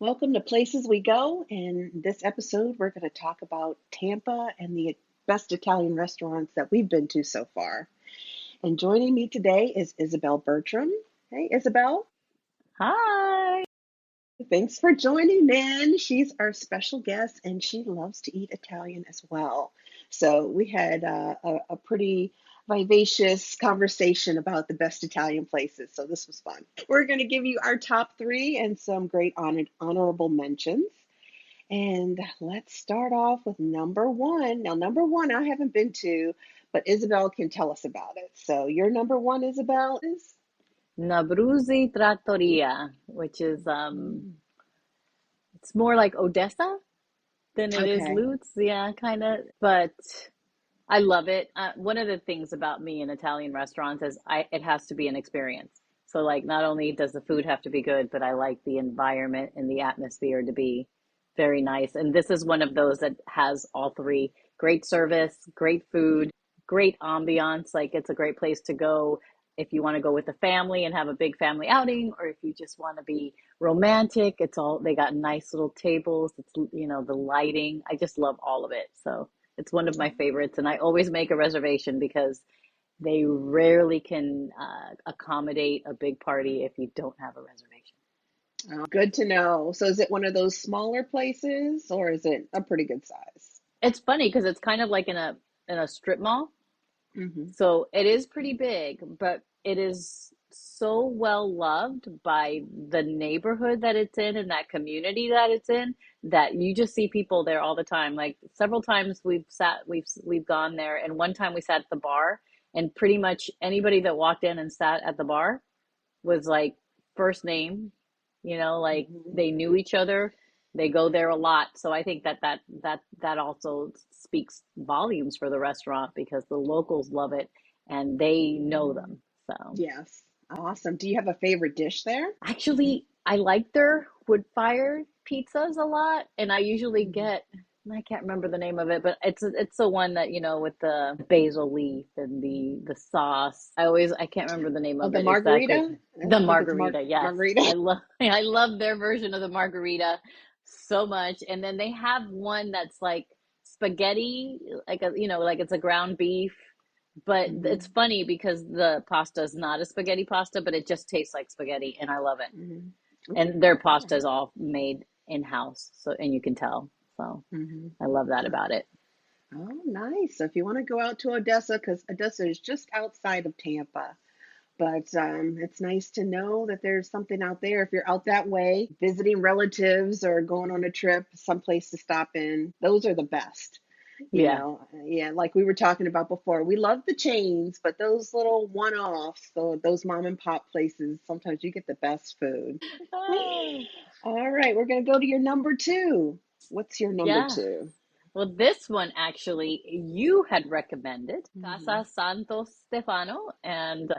Welcome to Places We Go. In this episode, we're going to talk about Tampa and the best Italian restaurants that we've been to so far. And joining me today is Isabel Bertram. Hey, Isabel. Hi. Thanks for joining in. She's our special guest and she loves to eat Italian as well. So we had a pretty vivacious conversation about the best Italian places. So this was fun. We're going to give you our top three and some great honorable mentions. And let's start off with number one. Now, number one, I haven't been to, but Isabel can tell us about it. So, your number one, Isabel, is? Nabruzi Trattoria, which is it's more like Odessa than it is Okay. Lutz. Yeah, kind of. But I love it. One of the things about me in Italian restaurants is it has to be an experience. So like not only does the food have to be good, but I like the environment and the atmosphere to be very nice. And this is one of those that has all three: great service, great food, great ambiance. Like it's a great place to go if you want to go with the family and have a big family outing, or if you just want to be romantic. It's all, they got nice little tables. It's, the lighting. I just love all of it. So it's one of my favorites, and I always make a reservation because they rarely can accommodate a big party if you don't have a reservation. Good to know. So, is it one of those smaller places or is it a pretty good size? It's funny because it's kind of like in a strip mall, Hmm. so it is pretty big, but it is so well loved by the neighborhood that it's in and that community that it's in, that you just see people there all the time. Like several times we've gone there, and one time we sat at the bar, and pretty much anybody that walked in and sat at the bar was like first name, like Hmm. they knew each other. They go there a lot. So I think that also speaks volumes for the restaurant because the locals love it and they know them. So Yes. Awesome. Do you have a favorite dish there? actually, I like their wood fire pizzas a lot, and I usually Mhm. get, I can't remember the name of it, but it's the one that, with the basil leaf and the sauce. I can't remember the name Oh, of the it exactly. margarita? I The think it's margarita, yes. margarita. I love I love their version of the margarita so much. And then they have one that's like spaghetti, like it's a ground beef, but it's Hmm. funny because the pasta is not a spaghetti pasta, but it just tastes like spaghetti, and I love it. Hmm. Ooh, And their all pasta right. is all made in house, so and you can tell. So Hmm. I love that about it. Oh, nice. So if you want to go out to Odessa, because Odessa is just outside of Tampa, but it's nice to know that there's something out there. If you're out that way, visiting relatives or going on a trip, someplace to stop in, those are the best. Yeah. Yeah, like we were talking about before, we love the chains, but those little one-offs, so those mom and pop places, sometimes you get the best food. Oh, All right, we're gonna go to your number two. What's your number yeah. two? Well, this one actually you had recommended, Hmm. Casa Santo Stefano, and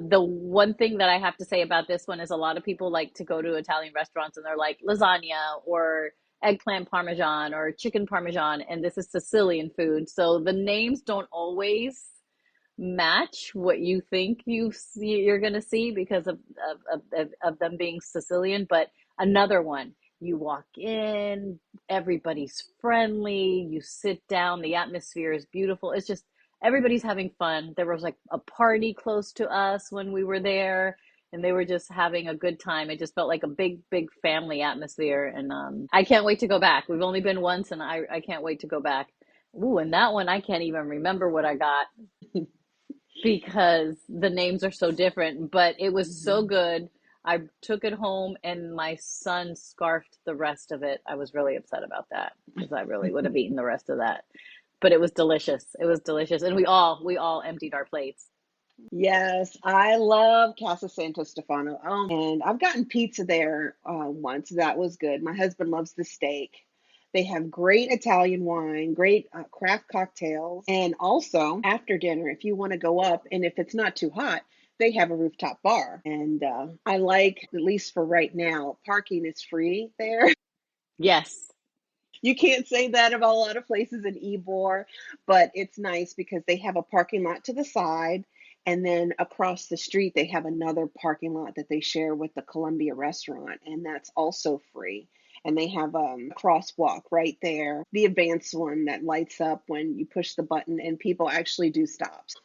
the one thing that I have to say about this one is a lot of people like to go to Italian restaurants and they're like lasagna or eggplant parmesan or chicken parmesan, and this is Sicilian food. So the names don't always match what you think you're going to see because of them being Sicilian. But another one, you walk in, everybody's friendly, you sit down, the atmosphere is beautiful. It's just everybody's having fun. There was like a party close to us when we were there, and they were just having a good time. It just felt like a big family atmosphere, and I can't wait to go back. We've only been once, and I can't wait to go back. Ooh, and that one I can't even remember what I got because the names are so different, but it was so Hmm. good. I took it home and my son scarfed the rest of it. I was really upset about that because I really would have eaten the rest of that. But it was delicious. It was delicious. And we all emptied our plates. Yes, I love Casa Santo Stefano. And I've gotten pizza there once. That was good. My husband loves the steak. They have great Italian wine, great craft cocktails, and also after dinner, if you want to go up and if it's not too hot, they have a rooftop bar. And I like, at least for right now, parking is free there. Yes. You can't say that about a lot of places in Ybor, but it's nice because they have a parking lot to the side And then across the street, they have another parking lot that they share with the Columbia restaurant, and that's also free. And they have a crosswalk right there, the advanced one that lights up when you push the button, and people actually do stops.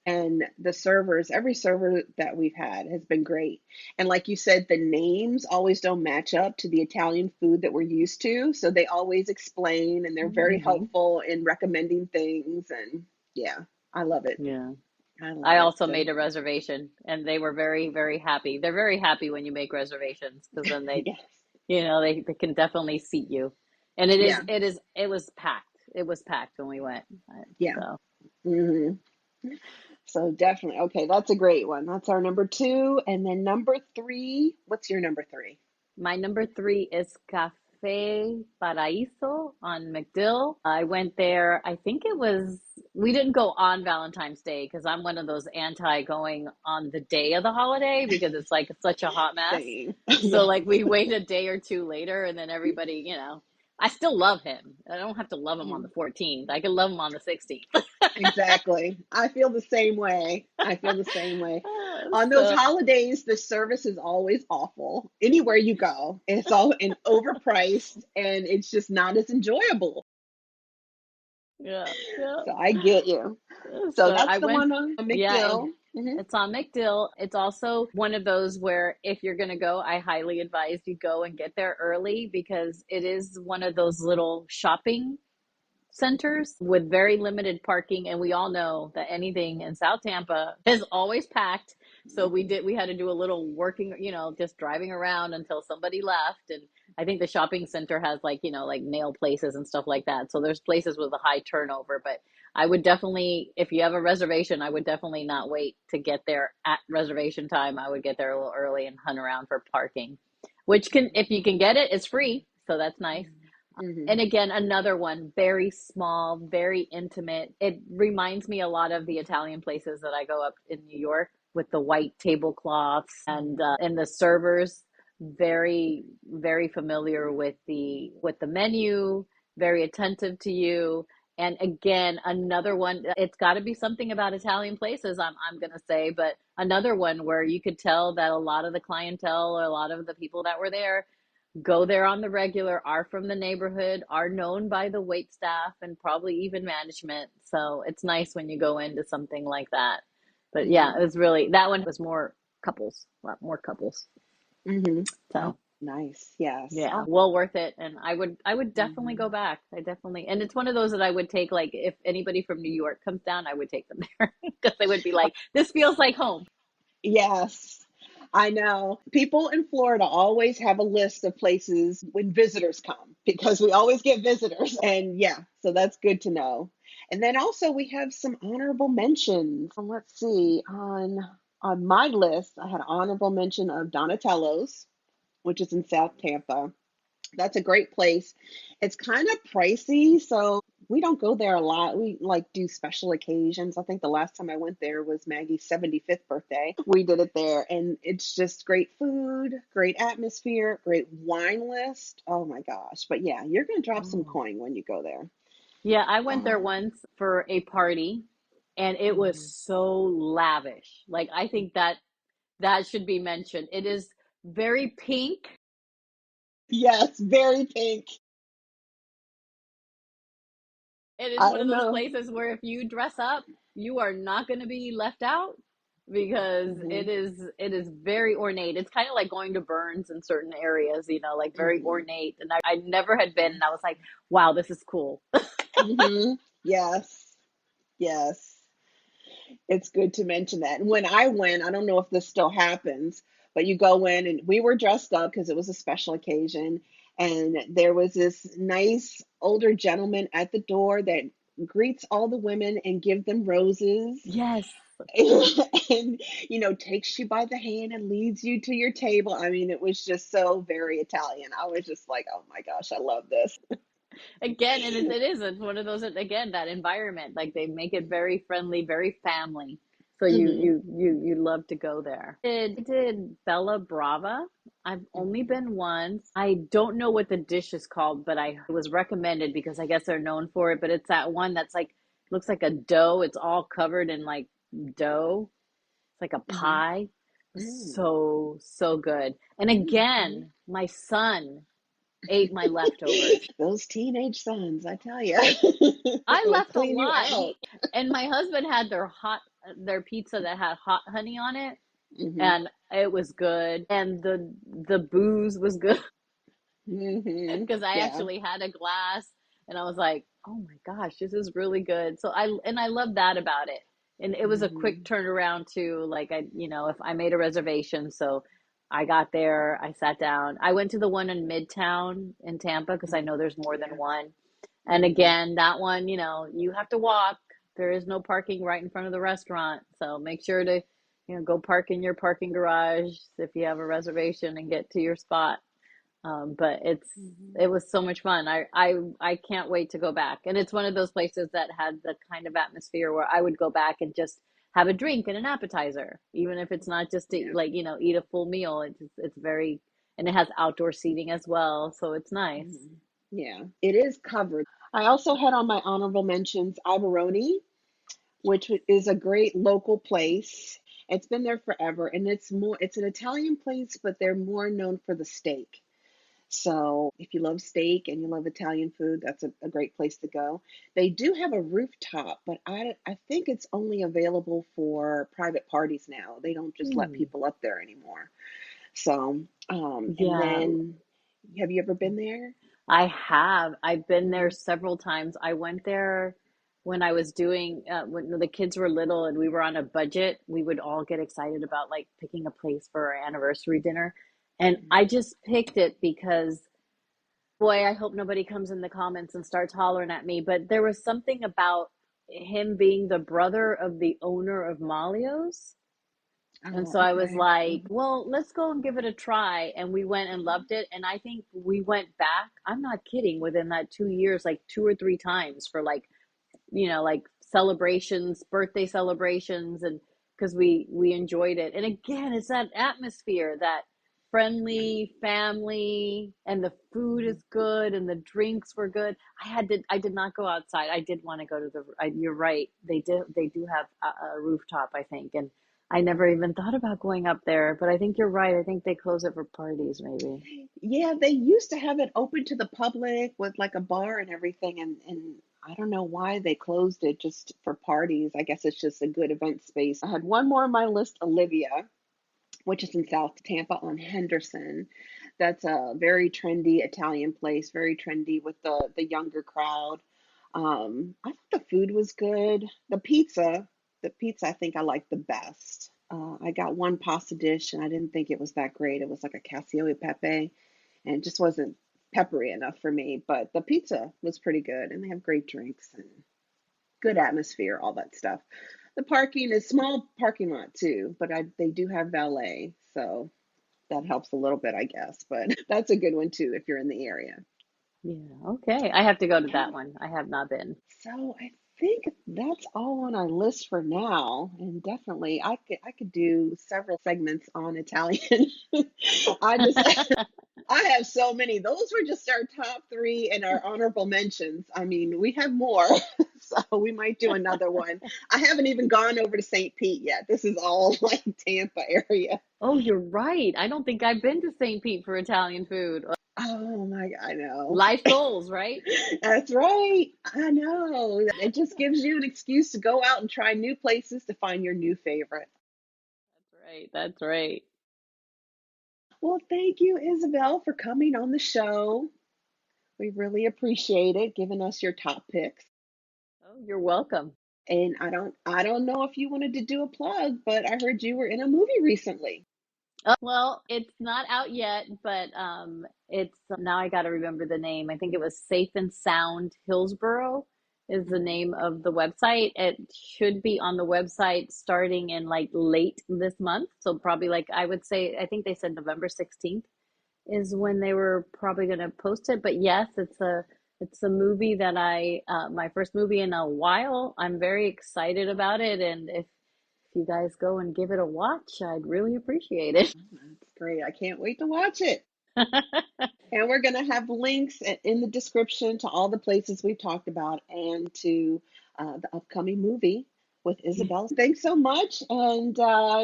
And the servers, every server that we've had has been great. And like you said, the names always don't match up to the Italian food that we're used to. So they always explain and they're very Hmm. helpful in recommending things. And yeah, I love it. Yeah. I love I it. also So made a reservation and they were very, very happy. They're very happy when you make reservations because then they, yes, they can definitely seat you. And yeah, it was packed. It was packed when we went. yeah. So hmm So definitely. Okay, that's a great one. That's our number two. And then number three, what's your number three? my number three is Cafe Paraíso on McDill. I went there, I think it was, we didn't go on Valentine's Day because I'm one of those anti going on the day of the holiday because it's like such a hot mess. Same. So, yeah. like, we wait a day or two later and then everybody, I still love him. I don't have to love him on the 14th. I can love him on the 16th. Exactly. I feel the same way. I feel the same way. On those So, holidays, the service is always awful. Anywhere you go, it's all and overpriced and it's just not as enjoyable. yeah, yeah. So I get you. So So that's I the went, one on yeah, and McDill. it's on McDill. It's also one of those where if you're going to go, I highly advise you go and get there early because it is one of those little shopping centers with very limited parking, and we all know that anything in South Tampa is always packed. So we had to do a little working, just driving around until somebody left. And I think the shopping center has like, like nail places and stuff like that. So there's places with a high turnover, but I would definitely, if you have a reservation, I would definitely not wait to get there at reservation time. I would get there a little early and hunt around for parking, which can, if you can get it, it's free. So that's nice. Mm-hmm. And again, another one, very small, very intimate. It reminds me a lot of the Italian places that I go up in New York with the white tablecloths and the servers very, very familiar with the menu, very attentive to you. And again, another one, it's got to be something about Italian places, I'm gonna say, but another one where you could tell that a lot of the clientele or a lot of the people that were there go there on the regular, are from the neighborhood, are known by the wait staff and probably even management. So it's nice when you go into something like that. But yeah, it Mm-hmm. was really, that one was more couples, a lot more couples. Mm-hmm. So Nice. Yes. yeah, Oh, well worth it. And I would definitely go mhm. back. I definitely, and it's one of those that I would take, like, if anybody from New York comes down, I would take them there because they would be like, this feels like home. Yes, I know. People in Florida always have a list of places when visitors come because we always get visitors. And yeah, so that's good to know. And then also we have some honorable mentions. Let's see, on my list, I had an honorable mention of Donatello's, which is in South Tampa. That's a great place. It's kind of pricey, so we don't go there a lot. We like do special occasions. I think the last time I went there was Maggie's 75th birthday. We did it there, and it's just great food, great atmosphere, great wine list. Oh my gosh. But yeah, you're going to drop some Oh. coin when you go there. Yeah, I went there Um, once for a party and it was mhm. so lavish. Like I think that should be mentioned. It is very pink. Yes, very pink. It is I one of don't those know. places where if you dress up, you are not going to be left out because hmm it is very ornate. It's kind of like going to Burns in certain areas, like very hmm ornate. And I never had been and I was like, wow, this is cool. hmm Yes, yes. It's good to mention that. And when I went, I don't know if this still happens, but you go in and we were dressed up because it was a special occasion. And there was this nice older gentleman at the door that greets all the women and give them roses Yes. and takes you by the hand and leads you to your table. I mean, it was just so very Italian. I was just like, oh my gosh, I love this. Again, it's one of those, again, that environment, like they make it very friendly, very family. So hmm you love to go there. I did Bella Brava. I've only been once. I don't know what the dish is called, but I it was recommended because I guess they're known for it. But it's that one that's like looks like a dough. It's all covered in like dough, It's like a Mm-hmm. pie. It was Mm. so, so good. And Mm-hmm. again, my son ate my leftovers. Those teenage sons, I tell you, I will left a clean you lot. out. He and my husband had their pizza that had hot honey on it, Mm-hmm. and it was good. And the booze was good Mm-hmm. because I Yeah. actually had a glass, and I was like, "Oh my gosh, this is really good." So I love that about it. And it was a quick Mm-hmm. turnaround too. Like if I made a reservation, so I got there, I sat down. I went to the one in Midtown in Tampa because I Mm-hmm. know there's more than Yeah. one. And Mm-hmm. again, that one, you have to walk. There is no parking right in front of the restaurant. So make sure to, go park in your parking garage if you have a reservation and get to your spot. But Mm-hmm. it was so much fun. I can't wait to go back. And it's one of those places that had the kind of atmosphere where I would go back and just have a drink and an appetizer, even if it's not just to Yeah. like, eat a full meal. It's very, and it has outdoor seating as well, so it's nice. Mm-hmm. Yeah. It is covered. I also had on my honorable mentions Iavarone, which is a great local place. It's been there forever, and it's an Italian place, but they're more known for the steak. So if you love steak and you love Italian food, that's a great place to go. They do have a rooftop, but I think it's only available for private parties now. They don't just let Hmm. people up there anymore. So, and Yeah, then have you ever been there? I have. I've been there Hmm. several times. I went there when I was doing when the kids were little and we were on a budget. We would all get excited about like picking a place for our anniversary dinner. And I just picked it because boy, I hope nobody comes in the comments and starts hollering at me, but there was something about him being the brother of the owner of Malio's. And Oh, so I was okay. like, Mhm. well, let's go and give it a try. And we went and loved it. And I think we went back, I'm not kidding, within that 2 years, like two or three times for like celebrations, birthday celebrations, and because we enjoyed it. And again, it's that atmosphere, that friendly family, and the food Mhm. is good, and the drinks were good. I did not go outside. I did want to go to you're right. They do have a rooftop, I think, and I never even thought about going up there. But I think you're right. I think they close it for parties, maybe. Yeah, they used to have it open to the public with like a bar and everything, and I don't know why they closed it just for parties. I guess it's just a good event space. I had one more on my list, Olivia, which is in South Tampa on Henderson. That's a very trendy Italian place, very trendy with the younger crowd. I thought the food was good. The pizza I think I liked the best. I got one pasta dish and I didn't think it was that great. It was like a cassio e pepe and it just wasn't peppery enough for me. But the pizza was pretty good, and they have great drinks and good atmosphere, all that stuff. The parking is small parking lot too, but they do have valet, so that helps a little bit, I guess. But that's a good one too if you're in the area. Yeah. Okay. I have to go to Yeah. that one. I have not been. So I think that's all on our list for now, and definitely I could do several segments on Italian. I just I have so many. Those were just our top three and our honorable mentions. I mean, we have more, so we might do another one. I haven't even gone over to St. Pete yet. This is all like Tampa area. Oh, you're right. I don't think I've been to St. Pete for Italian food. Oh my God, I know. Life goals, right? That's right. I know. It just gives you an excuse to go out and try new places to find your new favorite. That's right. That's right. Well, thank you, Isabel, for coming on the show. We really appreciate it, giving us your top picks. Oh, you're welcome. And I don't know if you wanted to do a plug, but I heard you were in a movie recently. Well, it's not out yet, but it's now I got to remember the name. I think it was Safe and Sound Hillsboro is the Mhm. name of the website. It should be on the website starting in like late this month. So probably like I would say, I think they said November 16th is when they were probably going to post it. But yes, it's a movie that I my first movie in a while. I'm very excited about it, and if you guys go and give it a watch, I'd really appreciate it. That's great. I can't wait to watch it. And we're going to have links in the description to all the places we've talked about and to the upcoming movie. with Isabel. Thanks so much. And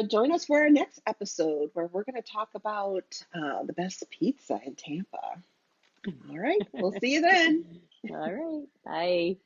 join us for our next episode where we're going to talk about the best pizza in Tampa. All right. We'll see you then. All right. Bye.